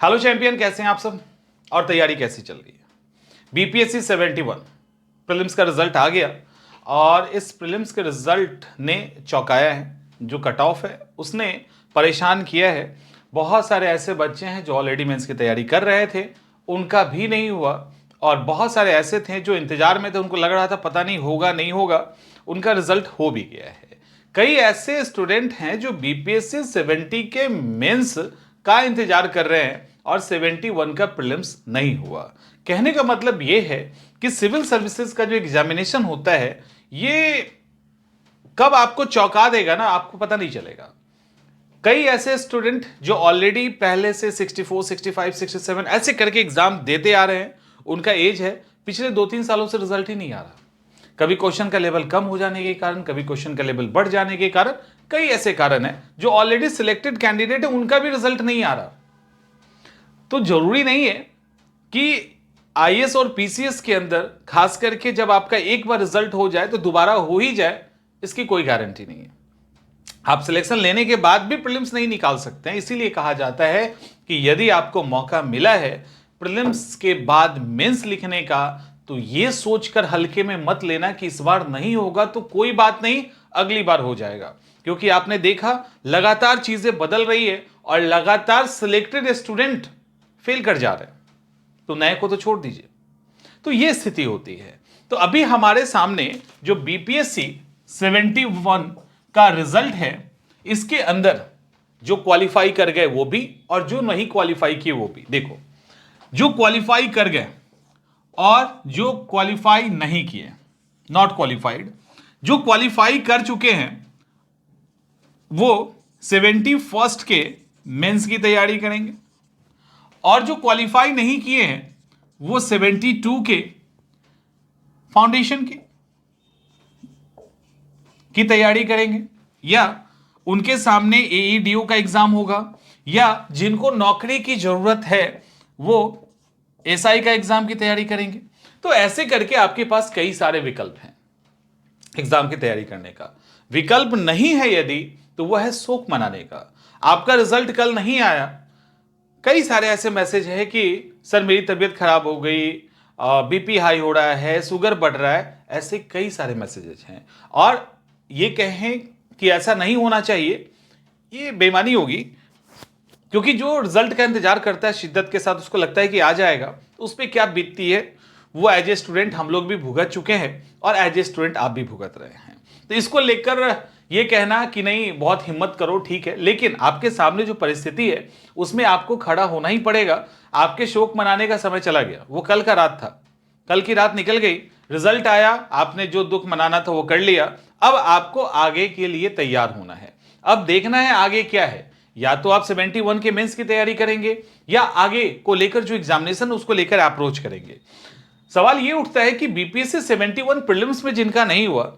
Hello champion, कैसे हैं आप सब और तैयारी कैसी चल रही है? बीपीएससी 71 प्रीलिम्स का रिजल्ट आ गया और इस प्रीलिम्स के रिजल्ट ने चौंकाया है। जो कट ऑफ है उसने परेशान किया है। बहुत सारे ऐसे बच्चे हैं जो ऑलरेडी मेंस की तैयारी कर रहे थे, उनका भी नहीं हुआ, और बहुत सारे ऐसे थे जो इंतजार में थे, उनको लग रहा था पता नहीं होगा नहीं होगा, उनका रिजल्ट हो भी गया है। कई ऐसे स्टूडेंट हैं जो बीपीएससी 70 के मेंस का इंतजार कर रहे हैं और 71 का प्रीलिम्स नहीं हुआ। कहने का मतलब यह है कि सिविल सर्विसेज का जो एग्जामिनेशन होता है ये कब आपको चौंका देगा ना, आपको पता नहीं चलेगा। कई ऐसे स्टूडेंट जो ऑलरेडी पहले से 64, 65, 67 ऐसे करके एग्जाम देते आ रहे हैं, उनका एज है, पिछले 2-3 सालों से रिजल्ट ही नहीं आ रहा। कभी क्वेश्चन का लेवल कम हो जाने के कारण, कभी क्वेश्चन का लेवल बढ़ जाने के कारण, कई ऐसे कारण हैं जो ऑलरेडी सिलेक्टेड कैंडिडेट है उनका भी रिजल्ट नहीं आ रहा। तो जरूरी नहीं है कि आईएएस और पीसीएस के अंदर खास करके जब आपका एक बार रिजल्ट हो जाए तो दोबारा हो ही जाए, इसकी कोई गारंटी नहीं है। आप सिलेक्शन लेने के बाद भी प्रीलिम्स नहीं निकाल सकते हैं। इसीलिए कहा जाता है कि यदि आपको मौका मिला है प्रीलिम्स के बाद मेंस लिखने का, तो यह सोचकर हल्के में मत लेना कि इस बार नहीं होगा तो कोई बात नहीं, अगली बार हो जाएगा। क्योंकि आपने देखा लगातार चीजें बदल रही है और लगातार सिलेक्टेड स्टूडेंट फेल कर जा रहे हैं, तो नए को तो छोड़ दीजिए। तो यह स्थिति होती है। तो अभी हमारे सामने जो बीपीएससी 71 का रिजल्ट है, इसके अंदर जो क्वालिफाई कर गए वो भी और जो नहीं क्वालिफाई किए वो भी। देखो, जो क्वालिफाई कर गए और जो क्वालिफाई नहीं किए, नॉट क्वालिफाइड, जो क्वालिफाई कर चुके हैं वो 71 के मेंस की तैयारी करेंगे और जो क्वालिफाई नहीं किए हैं वो 72 के फाउंडेशन की तैयारी करेंगे, या उनके सामने एईडीओ का एग्जाम होगा, या जिनको नौकरी की जरूरत है वो एसआई का एग्जाम की तैयारी करेंगे। तो ऐसे करके आपके पास कई सारे विकल्प हैं एग्जाम की तैयारी करने का। विकल्प नहीं है यदि, तो वह है शोक मनाने का। आपका रिजल्ट कल नहीं आया, कई सारे ऐसे मैसेज है कि सर मेरी तबीयत खराब हो गई, बीपी हाई हो रहा है, शुगर बढ़ रहा है, ऐसे कई सारे मैसेजेस हैं। और ये कहें कि ऐसा नहीं होना चाहिए, ये बेईमानी होगी। क्योंकि जो रिजल्ट का इंतजार करता है शिद्दत के साथ, उसको लगता है कि आ जाएगा, तो उस पर क्या बीतती है वो एज ए स्टूडेंट हम लोग भी भुगत चुके हैं और एज ए स्टूडेंट आप भी भुगत रहे हैं। तो इसको लेकर ये कहना कि नहीं बहुत हिम्मत करो, ठीक है, लेकिन आपके सामने जो परिस्थिति है उसमें आपको खड़ा होना ही पड़ेगा। आपके शोक मनाने का समय चला गया, वो कल का रात था, कल की रात निकल गई, रिजल्ट आया, आपने जो दुख मनाना था वो कर लिया। अब आपको आगे के लिए तैयार होना है। अब देखना है आगे क्या है, या तो आप 71 के मेंस की तैयारी करेंगे या आगे को लेकर जो एग्जामिनेशन उसको लेकर अप्रोच करेंगे। सवाल ये उठता है कि बीपीएससी 71 प्रीलिम्स में जिनका नहीं हुआ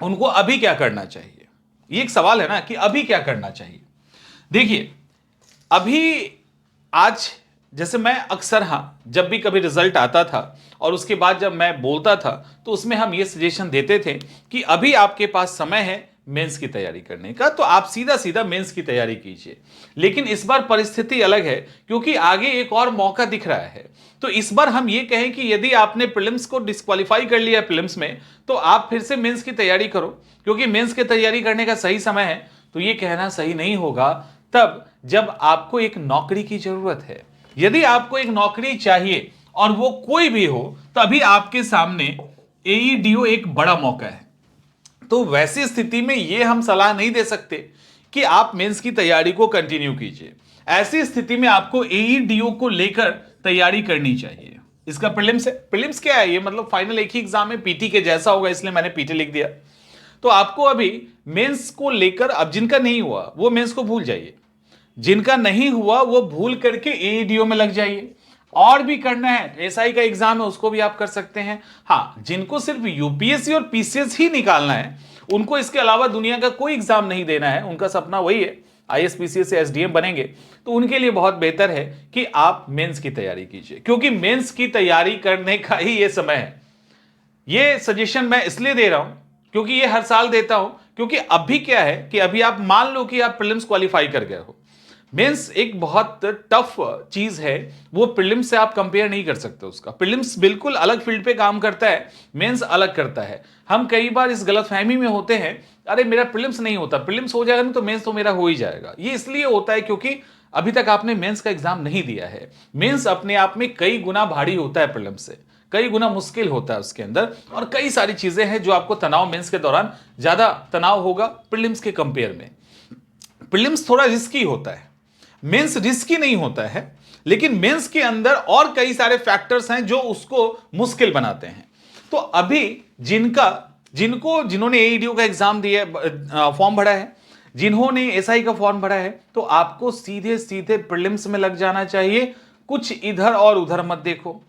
उनको अभी क्या करना चाहिए। ये एक सवाल है ना कि अभी क्या करना चाहिए। देखिए, अभी आज जैसे मैं अक्सर, हाँ, जब भी कभी रिजल्ट आता था और उसके बाद जब मैं बोलता था तो उसमें हम ये सजेशन देते थे कि अभी आपके पास समय है मेंस की तैयारी करने का, तो आप सीधा सीधा मेंस की तैयारी कीजिए। लेकिन इस बार परिस्थिति अलग है क्योंकि आगे एक और मौका दिख रहा है। तो इस बार हम ये कहें कि यदि आपने प्रीलिम्स को डिस्क्वालीफाई कर लिया प्रीलिम्स में, तो आप फिर से मेंस की तैयारी करो, क्योंकि मेंस की तैयारी करने का सही समय है। तो ये कहना सही नहीं होगा तब जब आपको एक नौकरी की जरूरत है। यदि आपको एक नौकरी चाहिए और वो कोई भी हो, तभी आपके सामने एईडीओ एक बड़ा मौका है। तो वैसी स्थिति में ये हम सलाह नहीं दे सकते कि आप मेंस की तैयारी को कंटिन्यू कीजिए। ऐसी स्थिति में आपको एईडीओ को लेकर तैयारी करनी चाहिए। इसका प्रीलिम्स है। प्रीलिम्स क्या है? ये मतलब फाइनल एक ही एग्जाम है, पीटी के जैसा होगा, इसलिए मैंने पीटी लिख दिया। तो आपको अभी मेंस को लेकर, अब जिनका नहीं हुआ वो मेंस को भूल जाइए, जिनका नहीं हुआ वो भूल करके एईडीओ में लग जाइए। और भी करना है, एसआई का एग्जाम है उसको भी आप कर सकते हैं। हाँ, जिनको सिर्फ यूपीएससी और पीसीएस ही निकालना है, उनको इसके अलावा दुनिया का कोई एग्जाम नहीं देना है, उनका सपना वही है आईएएस पीसीएस से एसडीएम बनेंगे, तो उनके लिए बहुत बेहतर है कि आप मेंस की तैयारी कीजिए, क्योंकि मेंस की तैयारी करने का ही ये समय है। ये सजेशन मैं इसलिए दे रहा हूं क्योंकि ये हर साल देता हूं, क्योंकि अभी क्या है कि अभी आप मान लो कि आप प्रीलिम्स क्वालिफाई कर गए हो, मेंस एक बहुत टफ चीज है, वो प्रीलिम्स से आप कंपेयर नहीं कर सकते उसका। प्रीलिम्स बिल्कुल अलग फील्ड पे काम करता है, मेंस अलग करता है। हम कई बार इस गलतफहमी में होते हैं, अरे मेरा प्रीलिम्स नहीं होता, प्रीलिम्स हो जाएगा ना तो मेंस तो मेरा हो ही जाएगा। ये इसलिए होता है क्योंकि अभी तक आपने मेंस का एग्जाम नहीं दिया है। मेंस अपने आप में कई गुना भारी होता है प्रीलिम्स से, कई गुना मुश्किल होता है उसके अंदर, और कई सारी चीजें हैं जो आपको तनाव मेंस के दौरान ज्यादा तनाव होगा प्रीलिम्स के कंपेयर में। प्रीलिम्स थोड़ा रिस्की होता है, मेंस रिस्की नहीं होता है, लेकिन मेंस के अंदर और कई सारे फैक्टर्स हैं जो उसको मुश्किल बनाते हैं। तो अभी जिन्होंने एईडीओ का एग्जाम दिया, फॉर्म भरा है, जिन्होंने एसआई का फॉर्म भरा है, तो आपको सीधे सीधे प्रीलिम्स में लग जाना चाहिए, कुछ इधर और उधर मत देखो।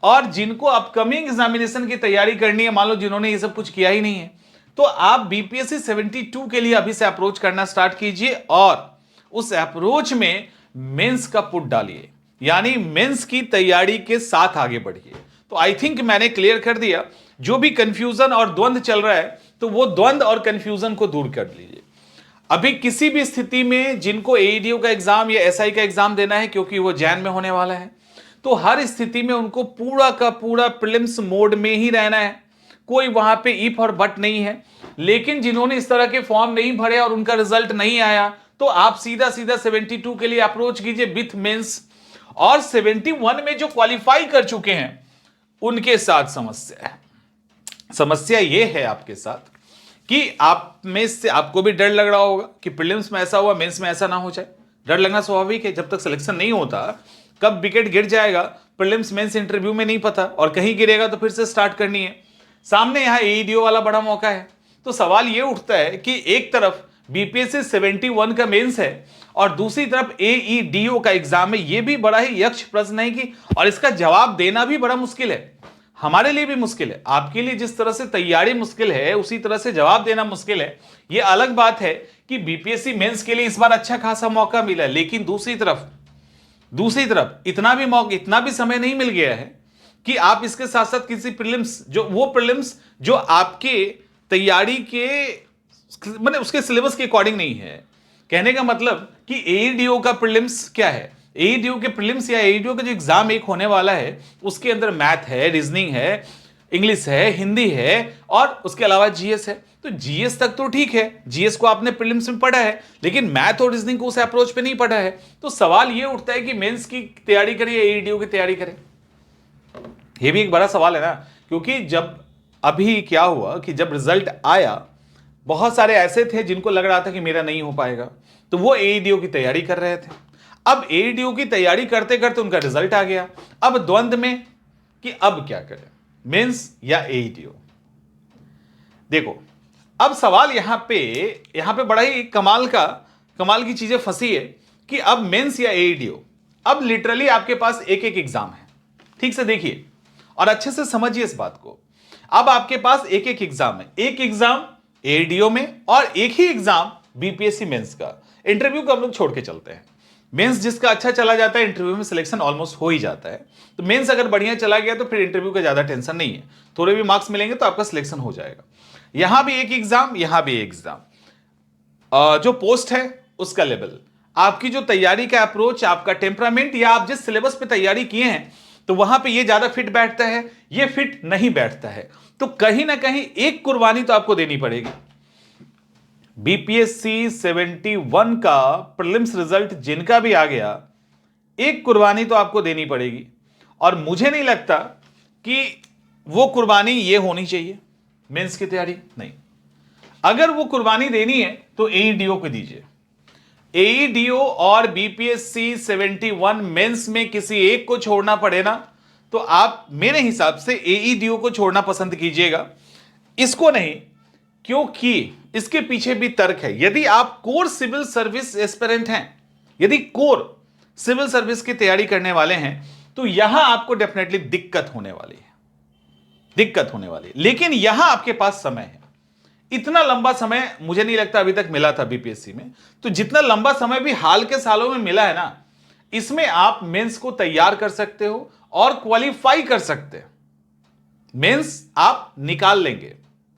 और जिनको अपकमिंग एग्जामिनेशन की तैयारी करनी है, मान लो जिन्होंने ये सब कुछ किया ही नहीं है, तो आप बीपीएससी 72 के लिए अभी से अप्रोच करना स्टार्ट कीजिए, और उस अप्रोच में मेंस का पुट डालिए, यानी मेंस की तैयारी के साथ आगे बढ़िए। तो आई थिंक मैंने क्लियर कर दिया। जो भी कंफ्यूजन और द्वंद्व चल रहा है, तो वो द्वंद्व और कंफ्यूजन को दूर कर लीजिए। अभी किसी भी स्थिति में जिनको एईडीओ का एग्जाम या एसआई का एग्जाम देना है, क्योंकि वो जैन में होने वाला है, तो हर स्थिति में उनको पूरा का पूरा प्रीलिम्स मोड में ही रहना है, कोई वहां पे इफ और बट नहीं है। लेकिन जिन्होंने इस तरह के फॉर्म नहीं भरे और उनका रिजल्ट नहीं आया, तो आप सीधा सीधा 72 के लिए अप्रोच कीजिए विथ मेंस। और 71 में जो क्वालिफाई कर चुके हैं उनके साथ समस्या यह है आपके साथ कि आप में से आपको भी डर लग रहा होगा कि प्रीलिम्स में ऐसा हुआ, मेंस में ऐसा ना हो जाए। डर लगना स्वाभाविक है, जब तक सिलेक्शन नहीं होता कब विकेट गिर जाएगा प्रीलिम्स मेंस इंटरव्यू में नहीं पता, और कहीं गिरेगा तो फिर से स्टार्ट करनी है। सामने यहां एईडीओ वाला बड़ा मौका है। तो सवाल यह उठता है कि एक तरफ बीपीएससी 71 का मेंस है और दूसरी तरफ एईडीओ का एग्जाम है। यह भी बड़ा ही यक्ष प्रश्न है कि, और इसका जवाब देना भी बड़ा मुश्किल है, हमारे लिए भी मुश्किल है। आपके लिए जिस तरह से तैयारी मुश्किल है, उसी तरह से जवाब देना मुश्किल है। यह अलग बात है कि बीपीएससी मेंस के लिए इस बार अच्छा खासा मौका मिला है, लेकिन दूसरी तरफ इतना भी समय नहीं मिल गया है कि आप इसके साथ साथ किसी प्रीलिम्स जो आपके तैयारी के मतलब उसके सिलेबस के अकॉर्डिंग नहीं है। कहने का मतलब कि एईडीओ का प्रीलिम्स क्या है, एईडीओ के प्रीलिम्स या एईडीओ का जो एग्जाम एक होने वाला है, उसके अंदर मैथ है, रीजनिंग है, इंग्लिश है, हिंदी है, और उसके अलावा जीएस है। तो जीएस तक तो ठीक है, जीएस को आपने प्रीलिम्स में पढ़ा है, लेकिन मैथ और रीजनिंग को उस अप्रोच पे नहीं पढ़ा है। तो सवाल ये उठता है कि मेंस की तैयारी करें या एईडीओ की तैयारी करें। ये भी एक बड़ा सवाल है ना, क्योंकि जब अभी क्या हुआ कि जब रिजल्ट आया, बहुत सारे ऐसे थे जिनको लग रहा था कि मेरा नहीं हो पाएगा, तो वो एईडीओ की तैयारी कर रहे थे। अब एईडीओ की तैयारी करते करते उनका रिजल्ट आ गया। अब द्वंद्व में कि अब क्या करें, मेंस या एईडीओ। देखो, अब सवाल यहां पे बड़ा ही कमाल की चीजें फंसी है कि अब मेंस या एईडीओ। अब लिटरली आपके पास एक एक एग्जाम है। ठीक से देखिए और अच्छे से समझिए इस बात को। अब आपके पास एक एक एग्जाम है, एक एग्जाम एईडीओ में और एक ही एग्जाम बीपीएससी मेंस का। इंटरव्यू को हम लोग छोड़ के चलते हैं, मेंस जिसका अच्छा चला जाता है इंटरव्यू में सिलेक्शन ऑलमोस्ट हो ही जाता है। तो मेंस अगर बढ़िया चला गया तो फिर इंटरव्यू का ज्यादा टेंशन नहीं है, थोड़े भी मार्क्स मिलेंगे तो आपका सिलेक्शन हो जाएगा। यहां भी एक एग्जाम, यहां भी एक एग्जाम, जो पोस्ट है उसका लेवल, आपकी जो तैयारी का अप्रोच, आपका टेम्परामेंट, या आप जिस सिलेबस पे तैयारी किए हैं, तो वहां पे ये ज्यादा फिट बैठता है, ये फिट नहीं बैठता है। तो कहीं ना कहीं एक कुर्बानी तो आपको देनी पड़ेगी। बीपीएससी 71 का प्रीलिम्स रिजल्ट जिनका भी आ गया, एक कुर्बानी तो आपको देनी पड़ेगी। और मुझे नहीं लगता कि वो कुर्बानी ये होनी चाहिए मेंस की तैयारी, नहीं। अगर वो कुर्बानी देनी है तो एईडीओ को दीजिए। एईडीओ और बीपीएससी 71 मेंस में किसी एक को छोड़ना पड़े ना, तो आप मेरे हिसाब से एईडीओ को छोड़ना पसंद कीजिएगा, इसको नहीं, क्योंकि इसके पीछे भी तर्क है। यदि आप कोर सिविल सर्विस एस्पिरेंट हैं, यदि कोर सिविल सर्विस की तैयारी करने वाले हैं, तो यहां आपको डेफिनेटली दिक्कत होने वाली है। लेकिन यहां आपके पास समय है। इतना लंबा समय मुझे नहीं लगता अभी तक मिला था बीपीएससी में। तो जितना लंबा समय भी हाल के सालों में मिला है ना, इसमें आप मेंस को तैयार कर सकते हो और क्वालिफाई कर सकते हैं। मेंस आप निकाल लेंगे,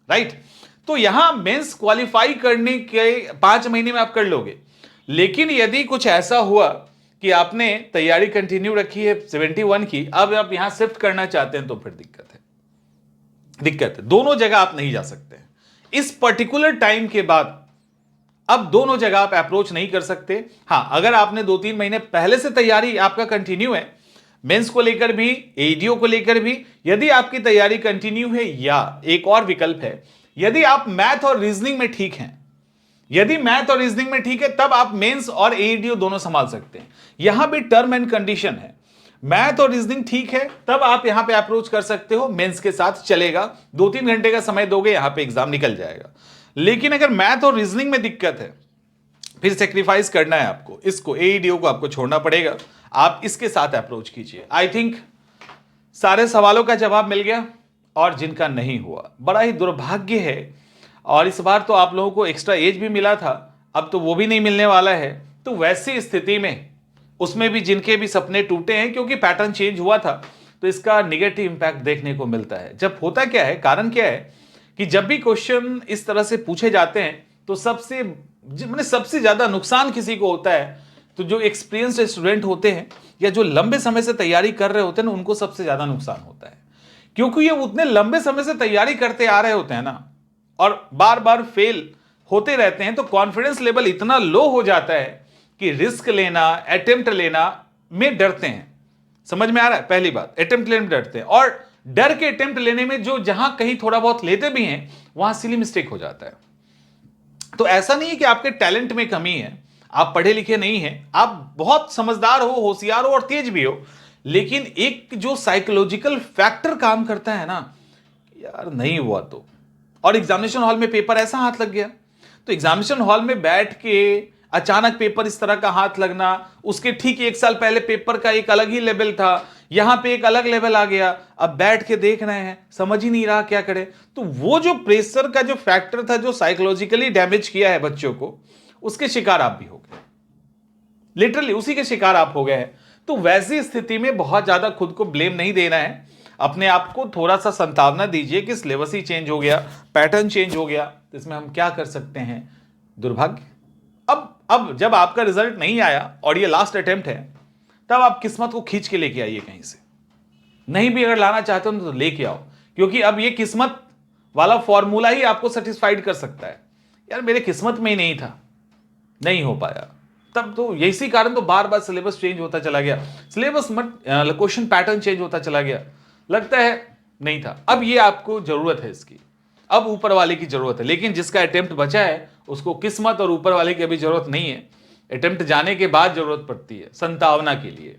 राइट। तो यहां मेंस क्वालिफाई करने के 5 महीने में आप कर लोगे, लेकिन यदि कुछ ऐसा हुआ कि आपने तैयारी कंटिन्यू रखी है 71 की, अब आप यहां शिफ्ट करना चाहते हैं, तो फिर दिक्कत है। दोनों जगह आप नहीं जा सकते हैं इस पर्टिकुलर टाइम के बाद। अब दोनों जगह आप अप्रोच नहीं कर सकते। हां, अगर आपने 2-3 महीने पहले से तैयारी आपका कंटिन्यू है, मेंस को लेकर भी, एडीओ को लेकर भी, यदि आपकी तैयारी कंटिन्यू है, या एक और विकल्प है, यदि आप मैथ और रीजनिंग में ठीक हैं, यदि मैथ और रीजनिंग में ठीक है, तब आप मेंस और एडीओ दोनों संभाल सकते हैं। यहां भी टर्म एंड कंडीशन है, मैथ और रीजनिंग ठीक है तब आप यहां पे अप्रोच कर सकते हो, मेंस के साथ चलेगा। 2-3 घंटे का समय दोगे, यहां पे एग्जाम निकल जाएगा। लेकिन अगर मैथ और रीजनिंग में दिक्कत है, फिर सेक्रीफाइस करना है आपको, इसको एईडीओ को आपको छोड़ना पड़ेगा, आप इसके साथ अप्रोच कीजिए। आई थिंक सारे सवालों का जवाब मिल गया। और जिनका नहीं हुआ, बड़ा ही दुर्भाग्य है, और इस बार तो आप लोगों को एक्स्ट्रा एज भी मिला था, अब तो वो भी नहीं मिलने वाला है। तो वैसी स्थिति में उसमें भी जिनके भी सपने टूटे हैं, क्योंकि पैटर्न चेंज हुआ था, तो इसका निगेटिव इंपैक्ट देखने को मिलता है। जब होता क्या है, कारण क्या है कि जब भी क्वेश्चन इस तरह से पूछे जाते हैं, तो सबसे ज्यादा नुकसान किसी को होता है, तो जो एक्सपीरियंस्ड स्टूडेंट होते हैं या जो लंबे समय से तैयारी कर रहे होते हैं ना, उनको सबसे ज्यादा नुकसान होता है। क्योंकि ये उतने लंबे समय से तैयारी करते आ रहे होते हैं ना, और बार बार फेल होते रहते हैं, तो कॉन्फिडेंस लेवल इतना लो हो जाता है कि रिस्क लेना, अटेम्प्ट लेना में डरते हैं। समझ में आ रहा है? पहली बात, अटेम्प्ट लेने में डरते हैं, और डर के अटेम्प्ट लेने में जो जहां कहीं थोड़ा बहुत लेते भी हैं, वहां सिली मिस्टेक हो जाता है। तो ऐसा नहीं है कि आपके टैलेंट में कमी है, आप पढ़े लिखे नहीं हैं, आप बहुत समझदार हो, होशियार हो और तेज भी हो, लेकिन एक जो साइकोलॉजिकल फैक्टर काम करता है ना, यार नहीं हुआ तो, और एग्जामिनेशन हॉल में पेपर ऐसा हाथ लग गया, तो एग्जामिनेशन हॉल में बैठ के अचानक पेपर इस तरह का हाथ लगना, उसके ठीक 1 साल पहले पेपर का एक अलग ही लेवल था, यहां पे एक अलग लेवल आ गया, अब बैठ के देख रहे हैं, समझ ही नहीं रहा क्या करें। तो वो जो प्रेशर का जो फैक्टर था, जो साइकोलॉजिकली डैमेज किया है बच्चों को, उसके शिकार आप भी हो गए, लिटरली उसी के शिकार आप हो गए हैं। तो वैसी स्थिति में बहुत ज्यादा खुद को ब्लेम नहीं देना है, अपने आप को थोड़ा सा संतावना दीजिए कि सिलेबस ही चेंज हो गया, पैटर्न चेंज हो गया, तो इसमें हम क्या कर सकते हैं, दुर्भाग्य। अब जब आपका रिजल्ट नहीं आया और ये लास्ट अटेम्प्ट है, तब आप किस्मत को खींच के लेके आइए कहीं से। नहीं भी अगर लाना चाहते हो तो लेके आओ, क्योंकि अब ये किस्मत वाला फॉर्मूला ही आपको सेटिस्फाइड कर सकता है। यार मेरे किस्मत में ही नहीं था, नहीं हो पाया, तब तो इसी कारण तो बार बार सिलेबस चेंज होता चला गया, सिलेबस क्वेश्चन पैटर्न चेंज होता चला गया, लगता है नहीं था। अब ये आपको जरूरत है इसकी, अब ऊपर वाले की जरूरत है। लेकिन जिसका अटेम्प्ट बचा है, उसको किस्मत और ऊपर वाले की अभी जरूरत नहीं है, अटेम्प्ट जाने के बाद जरूरत पड़ती है संतावना के लिए,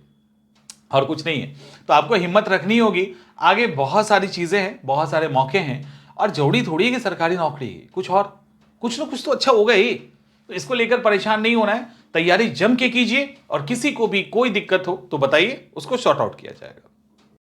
और कुछ नहीं है। तो आपको हिम्मत रखनी होगी, आगे बहुत सारी चीजें हैं, बहुत सारे मौके हैं, और जरूरी थोड़ी है कि सरकारी नौकरी है, कुछ ना कुछ तो अच्छा होगा ही। तो इसको लेकर परेशान नहीं होना है, तैयारी जम के कीजिए, और किसी को भी कोई दिक्कत हो तो बताइए, उसको सॉर्ट आउट किया जाएगा।